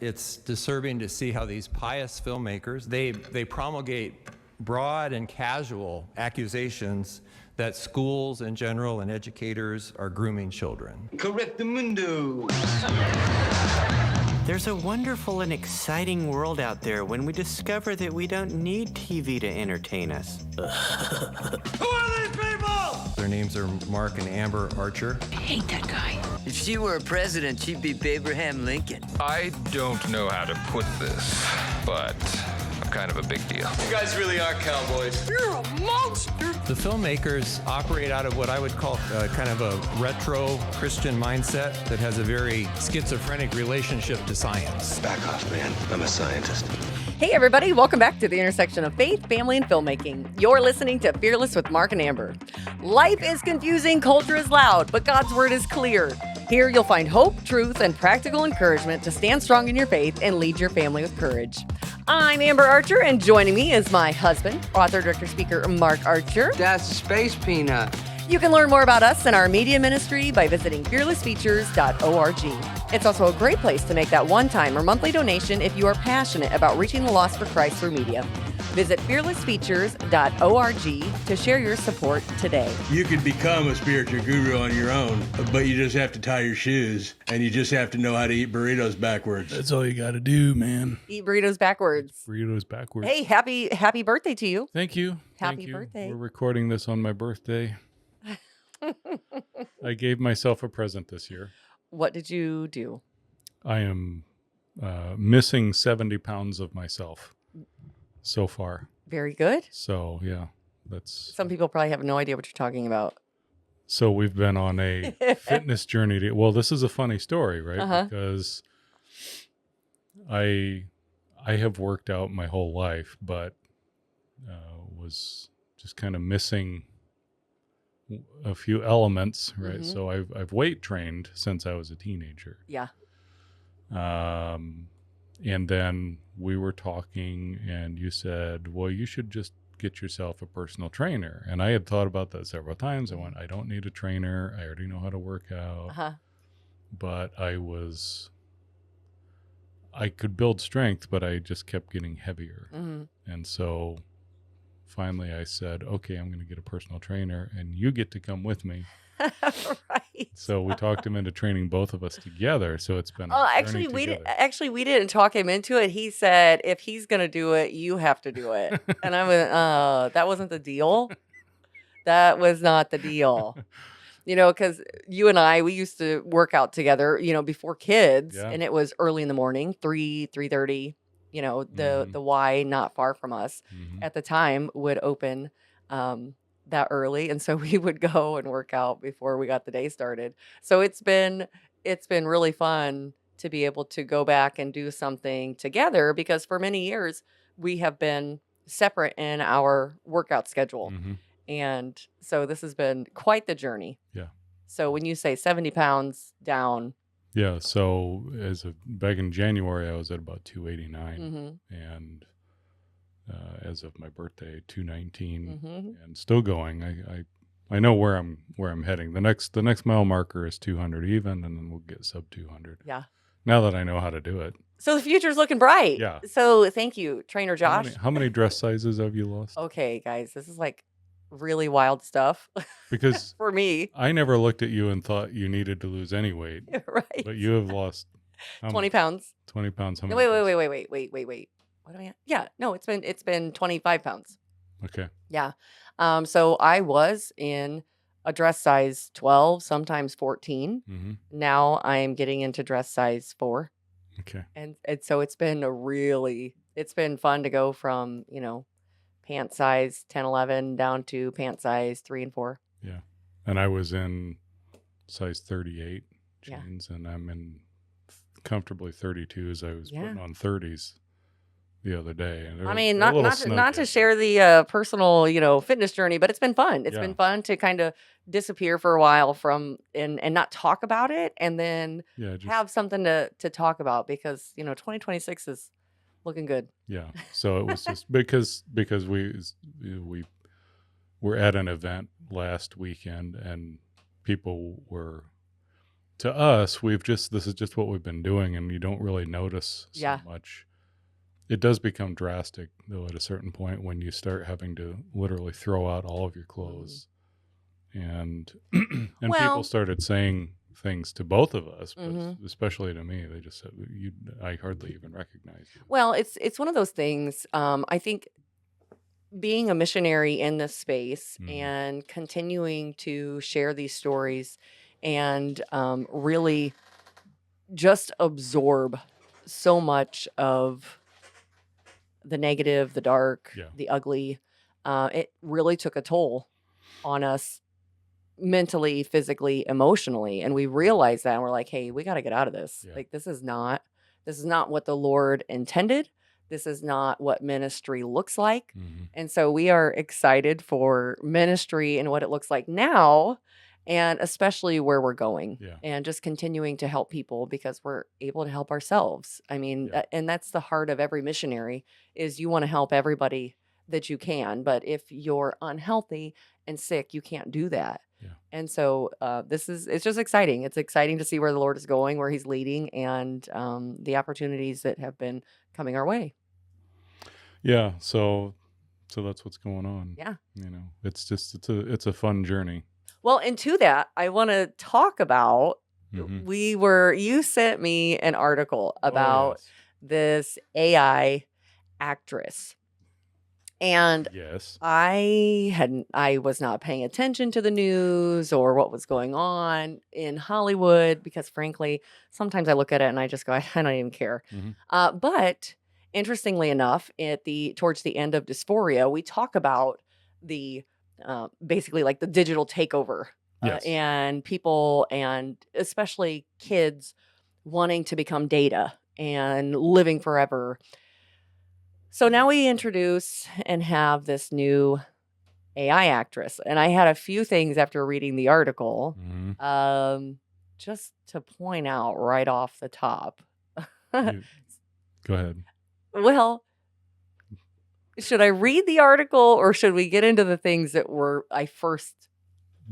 It's disturbing to see how these pious filmmakers, they promulgate broad and casual accusations that schools in general and educators are grooming children. Correctamundo. There's a wonderful and exciting world out there when we discover that we don't need TV to entertain us. Who are these people? Their names are Mark and Amber Archer. I hate that guy. If she were a president, she'd be Abraham Lincoln. I don't know how to put this, but I'm kind of a big deal. You guys really are cowboys. You're a monster. The filmmakers operate out of what I would call kind of a retro Christian mindset that has a very schizophrenic relationship to science. Back off, man. I'm a scientist. Hey, everybody. Welcome back to the intersection of faith, family, and filmmaking. You're listening to Fearless with Mark and Amber. Life is confusing, culture is loud, but God's word is clear. Here you'll find hope, truth, and practical encouragement to stand strong in your faith and lead your family with courage. I'm Amber Archer, and joining me is my husband, author, director, speaker, Mark Archer. That's Space Peanut. You can learn more about us and our media ministry by visiting fearlessfeatures.org. It's also a great place to make that one-time or monthly donation if you are passionate about reaching the lost for Christ through media. Visit fearlessfeatures.org to share your support today. You could become a spiritual guru on your own, but you just have to tie your shoes and you just have to know how to eat burritos backwards. That's all you got to do, man. Eat burritos backwards. Burritos backwards. Hey, happy birthday to you. Thank you. Happy Thank you. birthday. We're recording this on my birthday. I gave myself a present this year. What did you do? I am missing 70 pounds of myself so far. Very good. So, yeah, that's... Some people probably have no idea what you're talking about. So we've been on a fitness journey. Well, this is a funny story, right? Uh-huh. Because I have worked out my whole life, but was just kind of missing a few elements, right? Mm-hmm. So I've weight trained since I was a teenager. Yeah. And then we were talking and you said, well, you should just get yourself a personal trainer. And I had thought about that several times. I went, I don't need a trainer. I already know how to work out. Uh-huh. But I could build strength, but I just kept getting heavier. Mm-hmm. And so finally I said, okay, I'm going to get a personal trainer and you get to come with me. Right. So we talked him into training both of us together. So it's been actually we didn't talk him into it. He said, if he's going to do it, you have to do it. And I went, that wasn't the deal. That was not the deal. You know, because you and I, we used to work out together, you know, before kids, Yeah. and it was early in the morning, 3:30. You know, the Y not far from us at the time would open that early, and so we would go and work out before we got the day started. So it's been really fun to be able to go back and do something together, because for many years we have been separate in our workout schedule. Mm-hmm. And so this has been quite the journey. Yeah. So when you say 70 pounds down. Yeah. So back in January, I was at about 289. Mm-hmm. And as of my birthday, 219, Mm-hmm. and still going. I know where I'm heading. The next mile marker is 200 even, and then we'll get sub 200. Yeah. Now that I know how to do it. So the future's looking bright. Yeah. So thank you, Trainer Josh. How many dress sizes have you lost? Okay, guys, this is like really wild stuff Because for me. I never looked at you and thought you needed to lose any weight, Right. but you have lost how 20 much? pounds. 20 pounds. How No, many? wait. What am I at? Yeah, no, it's been 25 pounds. Okay. Yeah. So I was in a dress size 12, sometimes 14. Mm-hmm. Now I'm getting into dress size 4. Okay. And so it's been fun to go from, you know, pant size 10, 11 down to pant size 3 and 4. Yeah. And I was in size 38 Yeah. jeans, and I'm in comfortably 32s. I was Yeah. putting on 30s the other day. And I mean, they're a little not snug to yet. share the personal, you know, fitness journey, but it's been fun. It's Yeah. been fun to kind of disappear for a while from and not talk about it, and then Yeah. Just, have something to talk about, because, you know, 2026 is looking good. yeah. So it was just because we were at an event last weekend and people were to us, this is just what we've been doing, and you don't really notice so Yeah. much. It does become drastic, though, at a certain point when you start having to literally throw out all of your clothes. And and people Well, started saying things to both of us, but mhm. especially to me. They just said, I hardly even recognize you. Well, it's one of those things. I think being a missionary in this space Mhm. and continuing to share these stories and really just absorb so much of the negative, the dark, Yeah. the ugly, it really took a toll on us mentally, physically, emotionally, and we realized that and we're like, "Hey, we gotta get out of this. Yeah. Like, this is not what the Lord intended. This is not what ministry looks like." Mhm. And so we are excited for ministry and what it looks like now, and especially where we're going, Yeah. and just continuing to help people because we're able to help ourselves. I mean, Yeah. and that's the heart of every missionary is you wanna help everybody that you can, but if you're unhealthy and sick, you can't do that. Yeah. And so it's just exciting. It's exciting to see where the Lord is going, where He's leading, and the opportunities that have been coming our way. Yeah. So that's what's going on. Yeah. It's a fun journey. Well, and to that, I want to talk about Mhm. you sent me an article Oh, about yes. this AI actress. And Yes. I was not paying attention to the news or what was going on in Hollywood because frankly, sometimes I look at it and I just go, I don't even care. Mhm. But interestingly enough, towards the end of Dysphoria, we talk about the basically like the digital takeover Yes. and people and especially kids wanting to become data and living forever. So now we introduce and have this new AI actress, and I had a few things after reading the article, Mhm. um, just to point out right off the top. You Go ahead. Well, should I read the article or should we get into the things that I first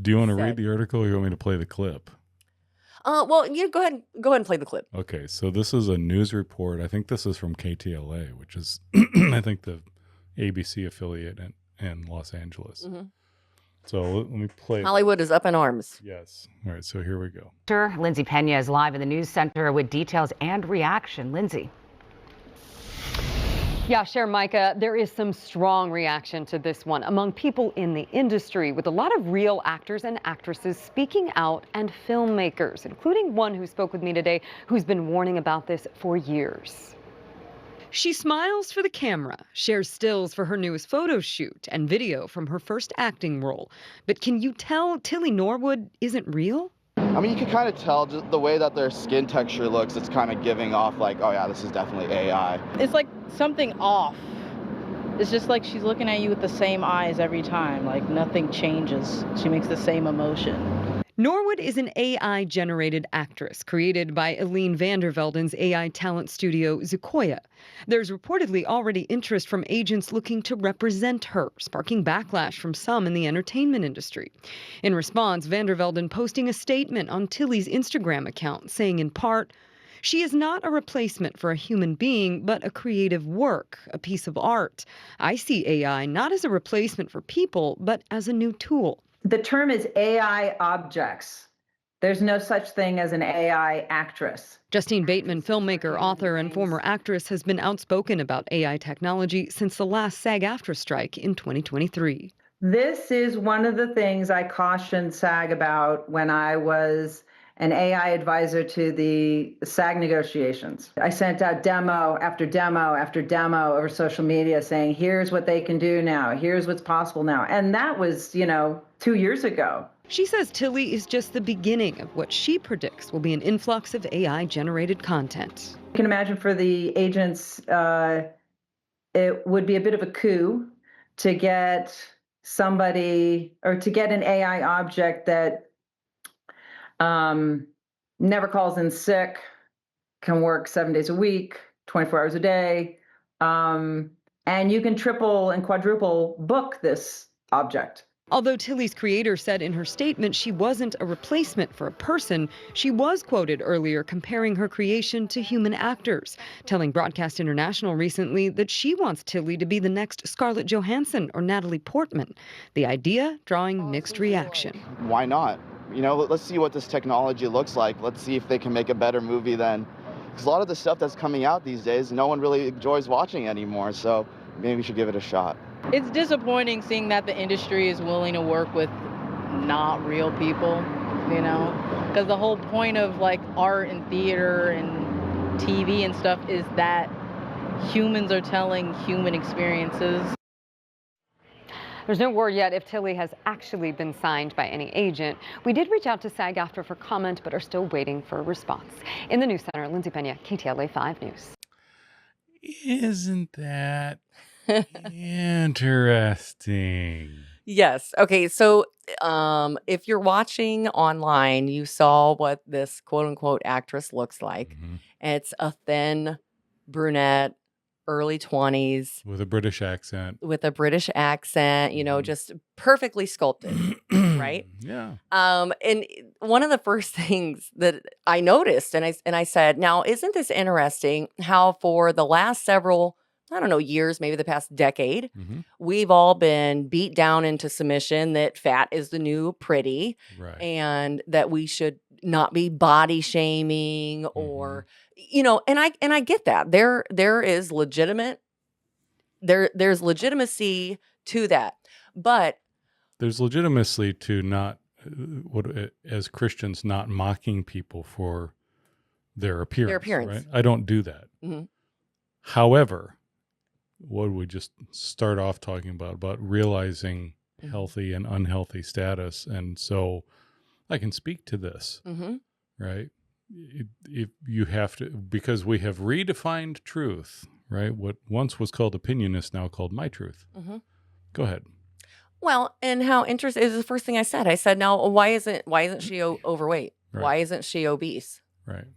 Do you wanna read said? the article or you want me to play the clip? Well, you go ahead and play the clip. Okay, so this is a news report. I think this is from KTLA, which is I think the ABC affiliate in Los Angeles. Mhm. So let me play. Hollywood is up in arms. Yes. All right, so here we go. Lindsay Pena is live in the news center with details and reaction. Lindsay. Yeah, Cher, Micah, there is some strong reaction to this one among people in the industry, with a lot of real actors and actresses speaking out and filmmakers, including one who spoke with me today who's been warning about this for years. She smiles for the camera, shares stills for her newest photo shoot and video from her first acting role. But can you tell Tilly Norwood isn't real? I mean, you can kind of tell just the way that their skin texture looks, it's kind of giving off like, oh yeah, this is definitely AI. It's like something off. It's just like she's looking at you with the same eyes every time, like nothing changes. She makes the same emotion. Norwood is an AI-generated actress created by Eline Vandervelden's AI talent studio Sequoia. There's reportedly already interest from agents looking to represent her, sparking backlash from some in the entertainment industry. In response, Vandervelden posting a statement on Tilly's Instagram account saying in part, "She is not a replacement for a human being, but a creative work, a piece of art. I see AI not as a replacement for people, but as a new tool." The term is AI objects. There's no such thing as an AI actress. Justine Bateman, filmmaker, author, and former actress, has been outspoken about AI technology since the last SAG-AFTRA strike in 2023. This is one of the things I cautioned SAG about when I was an AI advisor to the SAG negotiations. I sent out demo after demo after demo over social media saying, here's what they can do now, here's what's possible now. And that was, 2 years ago. She says Tilly is just the beginning of what she predicts will be an influx of AI-generated content. You can imagine for the agents, it would be a bit of a coup to get somebody or to get an AI object that never calls in sick, can work 7 days a week, 24 hours a day, and you can triple and quadruple book this object. Although Tilly's creator said in her statement she wasn't a replacement for a person, she was quoted earlier comparing her creation to human actors, telling Broadcast International recently that she wants Tilly to be the next Scarlett Johansson or Natalie Portman. The idea drawing mixed reaction. Why not? You know, let's see what this technology looks like. Let's see if they can make a better movie then. Because a lot of the stuff that's coming out these days, no one really enjoys watching anymore. So maybe we should give it a shot. It's disappointing seeing that the industry is willing to work with not real people, you know, because the whole point of like art and theater and TV and stuff is that humans are telling human experiences. There's no word yet if Tilly has actually been signed by any agent. We did reach out to SAG-AFTRA for comment, but are still waiting for a response. In the news center, Lindsay Pena, KTLA 5 News. Isn't that interesting? Yes. Okay. So if you're watching online, you saw what this quote unquote actress looks like. It's a thin brunette, early 20s. With a British accent. You know, just perfectly sculpted, right? Yeah. And one of the first things that I noticed, and I said, now, isn't this interesting how for the last several, I don't know, years, maybe the past decade, we've all been beat down into submission that fat is the new pretty, right, and that we should not be body shaming or, you know, and I get that. There's legitimacy to that. But there's legitimacy to not as Christians not mocking people for their appearance. Right? I don't do that. However, what would we just start off talking about realizing healthy and unhealthy status? And so I can speak to this, right? If you have to, because we have redefined truth, right? What once was called opinion is now called my truth. Go ahead. Well, and how interesting is the first thing I said. I said, now, why isn't she overweight? Right. Why isn't she obese? Right.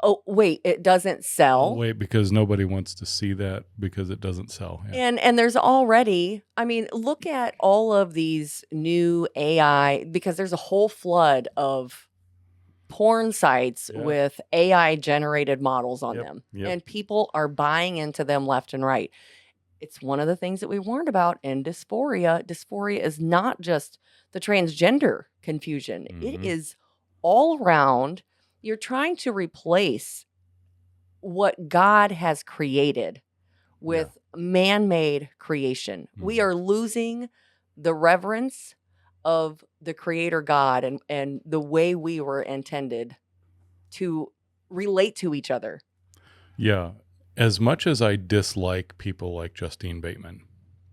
Oh, wait, it doesn't sell. Oh, wait, because nobody wants to see that because it doesn't sell. Yeah. And there's already, I mean, look at all of these new AI, because there's a whole flood of porn sites with AI generated models on them. And people are buying into them left and right. It's one of the things that we warned about in Dysphoria. Dysphoria is not just the transgender confusion. It is all around. You're trying to replace what God has created with man-made creation. We are losing the reverence of the creator God and the way we were intended to relate to each other. Yeah. As much as I dislike people like Justine Bateman.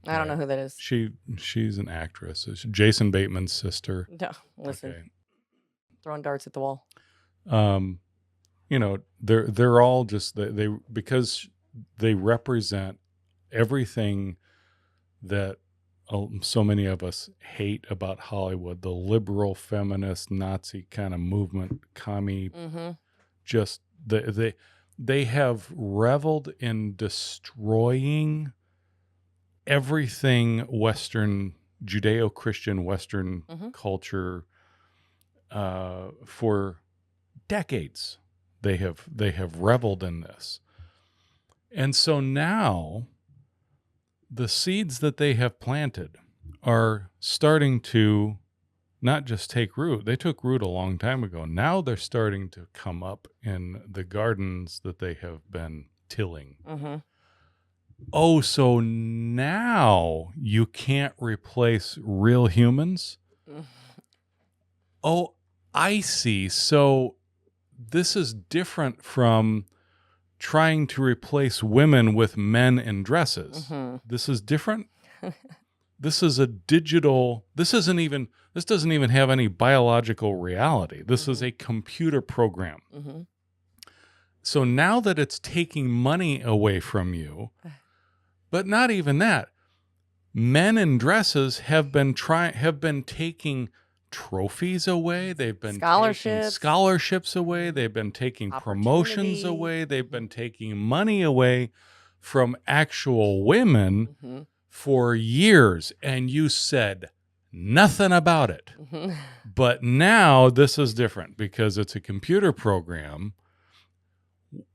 I don't know who that is. She's an actress. It's Jason Bateman's sister. No, listen. Throwing darts at the wall. You know, they're all just they because they represent everything that so many of us hate about Hollywood, the liberal, feminist, Nazi kind of movement, commie. Just they have reveled in destroying everything Western, Judeo-Christian Western culture for decades. They have reveled in this. And so now the seeds that they have planted are starting to not just take root. They took root a long time ago. Now they're starting to come up in the gardens that they have been tilling. Oh, so now you can't replace real humans? Oh, I see. So this is different from trying to replace women with men in dresses. This is different. This is a digital, this doesn't even have any biological reality. This is a computer program. So now that it's taking money away from you, but not even that, men in dresses have been taking trophies away. They've been taking scholarships away. They've been taking promotions away. They've been taking money away from actual women for years. And you said nothing about it. Mhm. But now this is different because it's a computer program.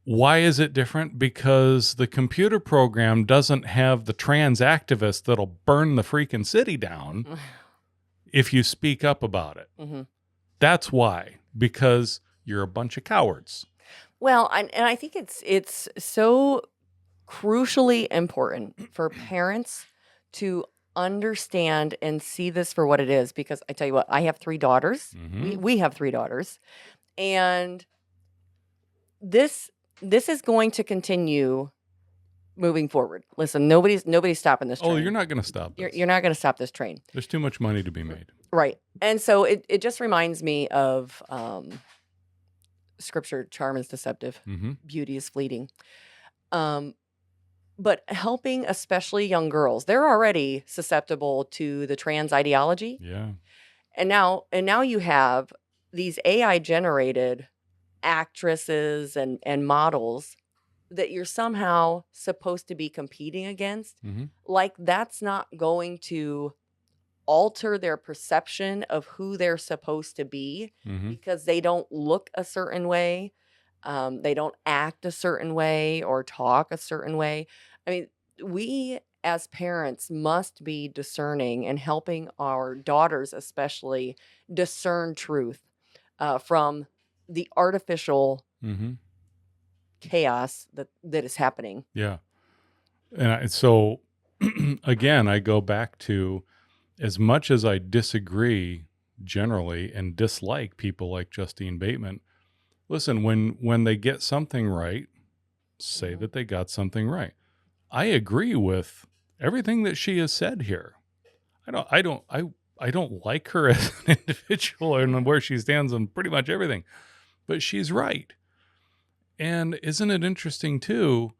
Why is it different? Because the computer program doesn't have the trans activists that'll burn the freaking city down if you speak up about it. Mhm. That's why, because you're a bunch of cowards. Well, and I think it's so crucially important for parents to understand and see this for what it is, because I tell you what, I have 3 daughters. We have 3 daughters, and this is going to continue moving forward. Listen, nobody's stopping this train. Oh, you're not going to stop this. You're not going to stop this train. There's too much money to be made. Right. And so it just reminds me of Scripture, charm is deceptive, beauty is fleeting. But helping especially young girls, they're already susceptible to the trans ideology. Yeah. And now you have these AI generated actresses and models that you're somehow supposed to be competing against. Like, that's not going to alter their perception of who they're supposed to be because they don't look a certain way. They don't act a certain way or talk a certain way. I mean, we as parents must be discerning and helping our daughters especially discern truth from the artificial chaos that is happening. Yeah. And so, again, I go back to, as much as I disagree generally and dislike people like Justine Bateman, listen, when they get something right, say that they got something right. I agree with everything that she has said here. I don't like her as an individual and where she stands on pretty much everything, but she's right. And isn't it interesting too,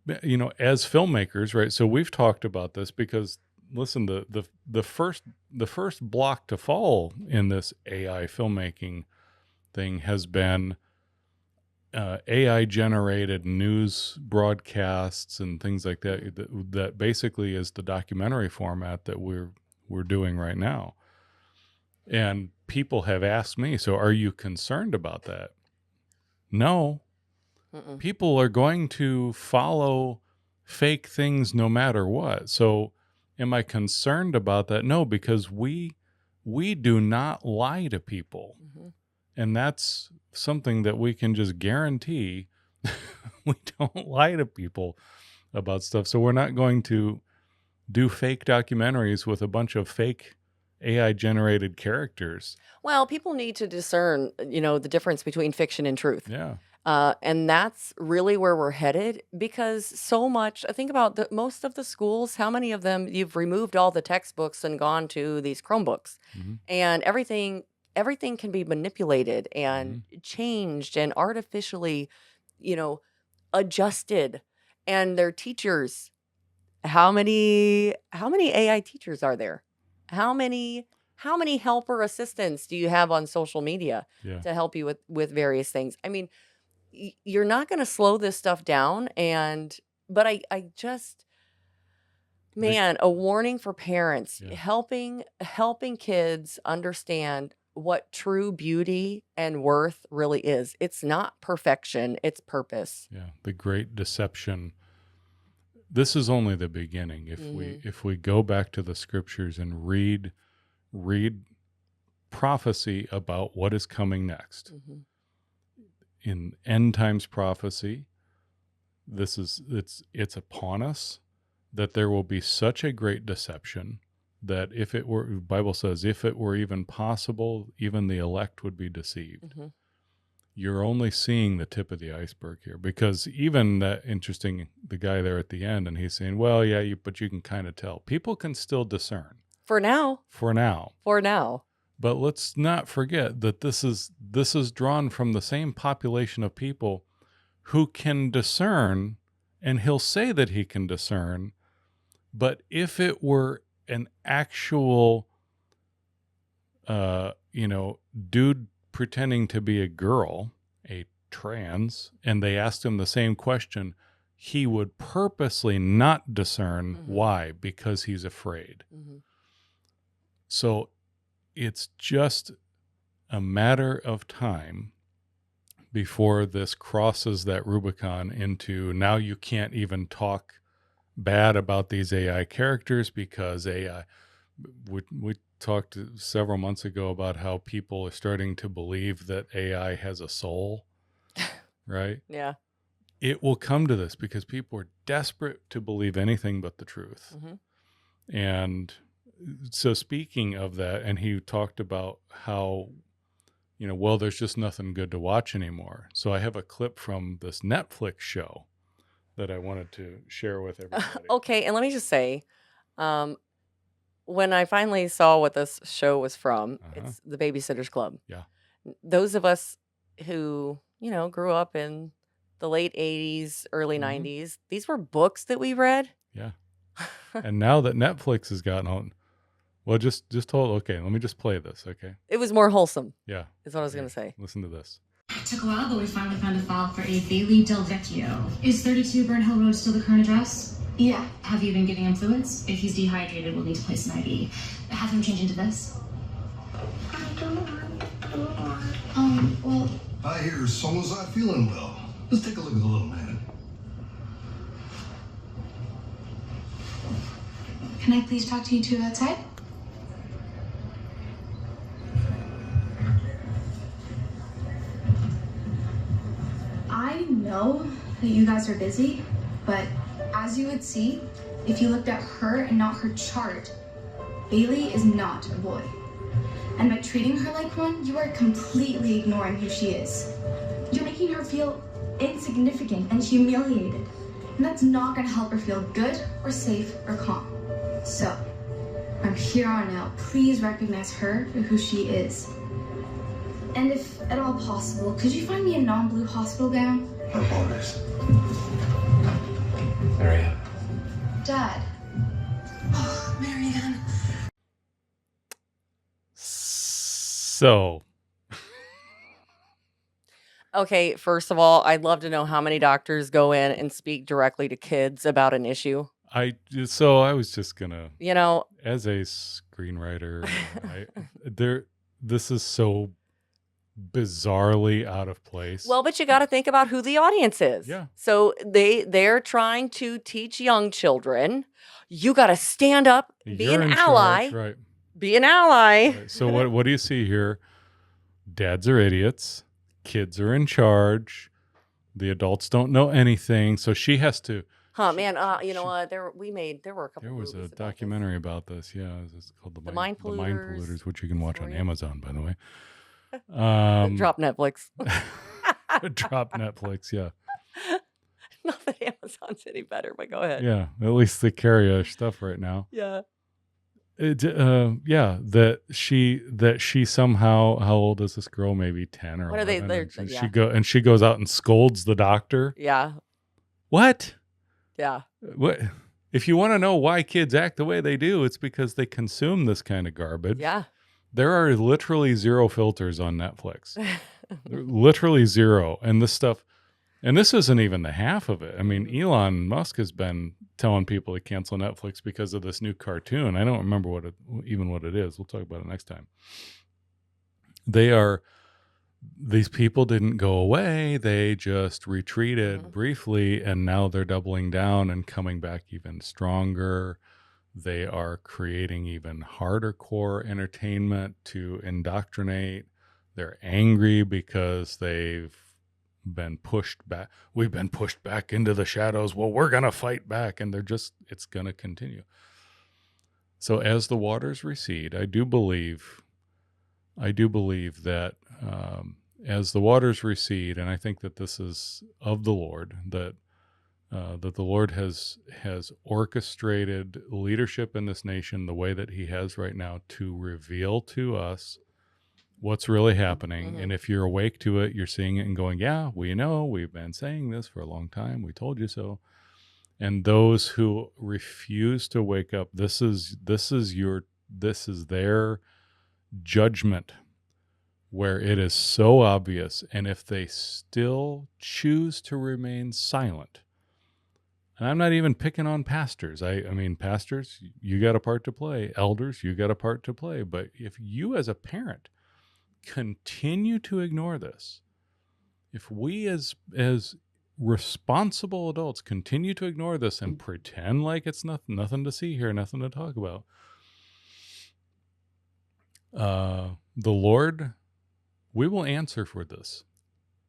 as filmmakers, right? So we've talked about this because, listen, the first block to fall in this AI filmmaking thing has been AI generated news broadcasts and things like that basically is the documentary format that we're doing right now. And people have asked me, so are you concerned about that? No. People are going to follow fake things no matter what. So am I concerned about that? No, because we do not lie to people. And that's something that we can just guarantee. We don't lie to people about stuff. So we're not going to do fake documentaries with a bunch of fake AI generated characters. Well, people need to discern, the difference between fiction and truth. Yeah. And that's really where we're headed, because so much, I think about most of the schools, how many of them you've removed all the textbooks and gone to these Chromebooks, and everything can be manipulated and changed and artificially, adjusted. And their teachers, how many AI teachers are there? How many helper assistants do you have on social media to help you with various things? I mean, you're not going to slow this stuff down. But I just, man, a warning for parents, helping kids understand what true beauty and worth really is. It's not perfection, it's purpose. Yeah, the great deception. This is only the beginning. If we go back to the scriptures and read prophecy about what is coming next. In end times prophecy, it's upon us that there will be such a great deception that the Bible says, if it were even possible, even the elect would be deceived. You're only seeing the tip of the iceberg here, because even the guy there at the end, and he's saying, well, yeah, but you can kind of tell. People can still discern. For now. But let's not forget that this is drawn from the same population of people who can discern, and he'll say that he can discern, but if it were an actual, dude pretending to be a girl, a trans, and they asked him the same question, he would purposely not discern. Why? Because he's afraid. So it's just a matter of time before this crosses that Rubicon into now you can't even talk bad about these AI characters because AI. We talked several months ago about how people are starting to believe that AI has a soul, right? Yeah. It will come to this because people are desperate to believe anything but the truth. Mm-hmm. And so speaking of that, and he talked about how, well, there's just nothing good to watch anymore. So I have a clip from this Netflix show that I wanted to share with everybody. Okay, and let me just say, when I finally saw what this show was from, it's The Babysitter's Club. Yeah. Those of us who, grew up in the late 80s, early 90s, these were books that we read. Yeah. And now that Netflix has gotten on, well, just hold. Okay, let me just play this. Okay. It was more wholesome. Yeah. Is what I was going to say. Listen to this. It took a while, but we finally found a file for a Bailey Del Vecchio. Is 32 Burn Hill Road still the current address? Yeah. Have you been giving him fluids? If he's dehydrated, we'll need to place an IV. Have him change into this. Well... I hear someone's not feeling well. Let's take a look at the little man. Can I please talk to you two outside? I know that you guys are busy, but as you would see, if you looked at her and not her chart, Bailey is not a boy. And by treating her like one, you are completely ignoring who she is. You're making her feel insignificant and humiliated. And that's not gonna help her feel good or safe or calm. So, from here on out, please recognize her for who she is. And if at all possible, could you find me a non-blue hospital gown? I apologize. Marianne. Dad. Oh, Marianne. So. Okay, first of all, I'd love to know how many doctors go in and speak directly to kids about an issue. I was just gonna, You as a screenwriter, this is so bizarrely out of place. Well, but you got to think about who the audience is. Yeah. So they're trying to teach young children. You got to stand up, be You're an in ally. charge, right? Be an ally. Right. So what do you see here? Dads are idiots. Kids are in charge. The adults don't know anything. So she has to. Man, you know what? There were a couple. There was a documentary about this. Yeah, it's called The Mind The Mind Polluters, which you can watch on Dysphoria. Amazon, by the way. Drop Netflix. Drop Netflix. Yeah. Not that Amazon's any better, but go ahead. Yeah. At least they carry our stuff right now. Yeah. That she somehow, how old is this girl? Maybe 10 or What are they? 11. Yeah. She goes out and scolds the doctor. Yeah. What? Yeah. What? If you want to know why kids act the way they do, it's because they consume this kind of garbage. Yeah. There are literally zero filters on Netflix. Literally zero. And this stuff, and this isn't even the half of it. I mean, Elon Musk has been telling people to cancel Netflix because of this new cartoon. I don't remember what it is. We'll talk about it next time. These people didn't go away. They just retreated briefly, and now they're doubling down and coming back even stronger. They are creating even harder core entertainment to indoctrinate. They're angry because they've been pushed back. We've been pushed back into the shadows. Well, we're going to fight back. And it's going to continue. So as the waters recede, I do believe that as the waters recede, and I think that this is of the Lord, that the Lord has orchestrated leadership in this nation the way that he has right now to reveal to us what's really happening. And if you're awake to it, you're seeing it and going, yeah, we know, we've been saying this for a long time. We told you so. And those who refuse to wake up, this is their judgment, where it is so obvious. And if they still choose to remain silent, And I'm not even picking on pastors. I mean, pastors, you got a part to play. Elders, you got a part to play. But if you as a parent continue to ignore this, if we as responsible adults continue to ignore this and pretend like it's nothing to see here, nothing to talk about, the Lord, we will answer for this.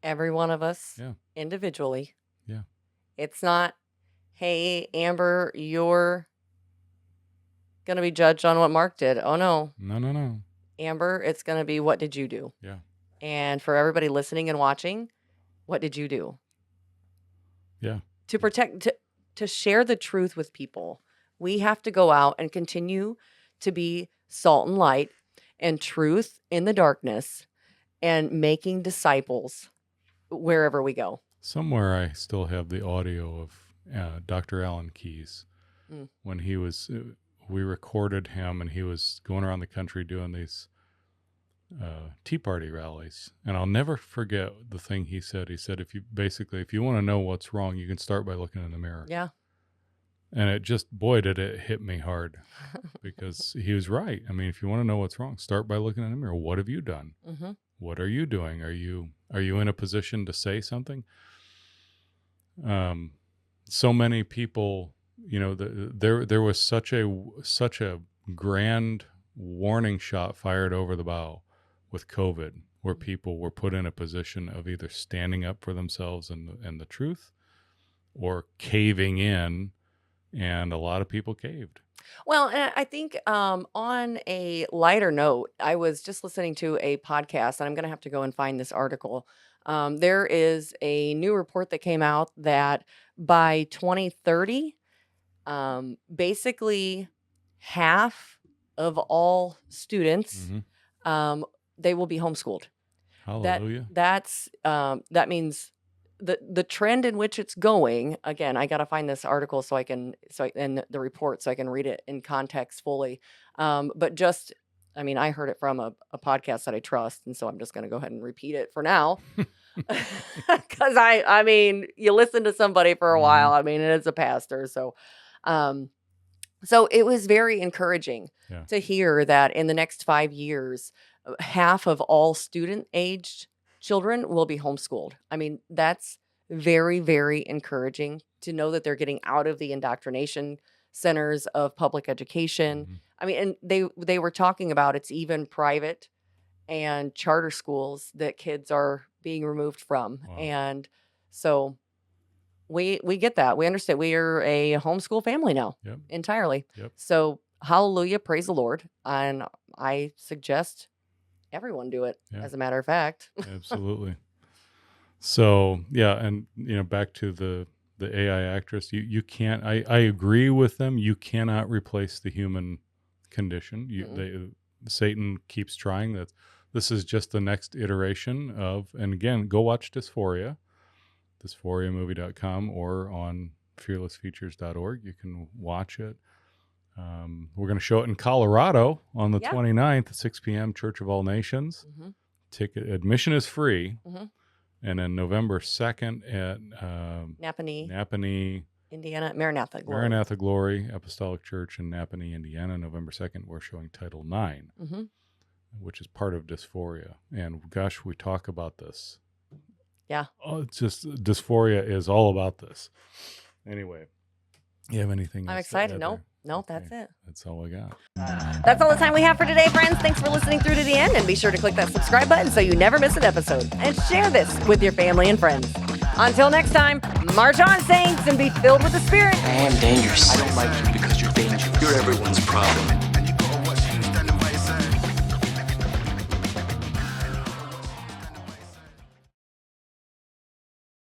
Every one of us Yeah. individually. Yeah. It's not, hey, Amber, you're going to be judged on what Mark did. Oh, no. No. Amber, it's going to be, what did you do? Yeah. And for everybody listening and watching, what did you do? Yeah. To protect, to share the truth with people, we have to go out and continue to be salt and light and truth in the darkness and making disciples wherever we go. Somewhere I still have the audio of Dr. Alan Keyes when he was, we recorded him and he was going around the country doing these Tea Party rallies. And I'll never forget the thing he said. He said, if you want to know what's wrong, you can start by looking in the mirror. Yeah. And it just, boy, did it hit me hard because he was right. I mean, if you want to know what's wrong, start by looking in the mirror. What have you done? Mm-hmm. What are you doing? Are you in a position to say something? So many people, there was such a grand warning shot fired over the bow with COVID, where people were put in a position of either standing up for themselves and the truth, or caving in, and a lot of people caved. Well, and I think on a lighter note, I was just listening to a podcast, and I'm going to have to go and find this article. There is a new report that came out that by 2030, basically half of all students, they will be homeschooled. Hallelujah. That means the trend in which it's going. Again, I got to find this article and the report so I can read it in context fully. But just, I mean, I heard it from a podcast that I trust, and so I'm just going to go ahead and repeat it for now. Because I mean, you listen to somebody for a while. I mean, it is a pastor, so it was very encouraging to hear that in the next 5 years, half of all student-aged children will be homeschooled. I mean, that's very, very encouraging to know that they're getting out of the indoctrination centers of public education. I mean, and they were talking about it's even private and charter schools that kids are being removed from. Wow. And so we get that. We understand. We are a homeschool family now. Yep. Entirely. Yep. So hallelujah, praise the Lord. And I suggest everyone do it, as a matter of fact. Absolutely. So yeah, and back to the AI actress, you can't, I agree with them. You cannot replace the human condition. Satan keeps trying that. This is just the next iteration of, and again, go watch Dysphoria, dysphoriamovie.com, or on fearlessfeatures.org. You can watch it. We're going to show it in Colorado on the 29th at 6 p.m. Church of All Nations. Ticket admission is free. And then November 2nd at Nappanee, Indiana, Maranatha Glory. Maranatha Glory Apostolic Church in Nappanee, Indiana. November 2nd, we're showing Title 9, which is part of Dysphoria. And gosh, we talk about this. Yeah. Oh, it's just, Dysphoria is all about this. Anyway, you have anything I'm else excited. to add No, there? that's it. That's all I got. That's all the time we have for today, friends. Thanks for listening through to the end, and be sure to click that subscribe button so you never miss an episode. And share this with your family and friends. Until next time, march on, saints, and be filled with the Spirit. I am dangerous. I don't like you because you're dangerous. You're everyone's problem.